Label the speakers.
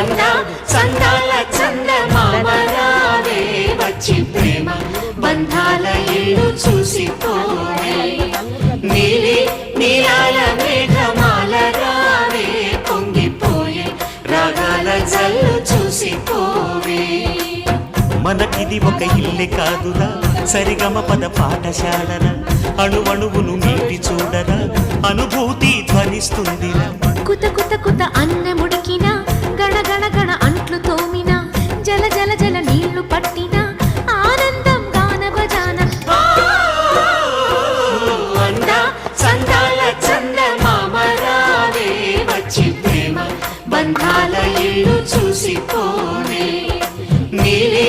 Speaker 1: అందా చందాల చందమామరావే వచ్చి ప్రేమ బంధాల ఇల్లు చూసిపోవే నీలి నీలాల మేఘమాల రావే పొంగిపోయే రాగాల జల్లు చూసిపోవే
Speaker 2: మనకిది ఒక ఇల్లే కాదురా సరిగమ పద పాఠశాలరా అణువణువును మీటి చూడరా అనుభూతి ధ్వనిస్తుందిరా
Speaker 3: కుత కుత కుత అన్నముడికిన గణ గణ గణ అంట్లు తోమిన జల జల జల నీళ్లు పట్టిన ఆనందం గాన భజాన
Speaker 1: అందా చందాల చందమామరావే వచ్చి ప్రేమ బంధాల ఇల్లు చూసిపోవే నీలి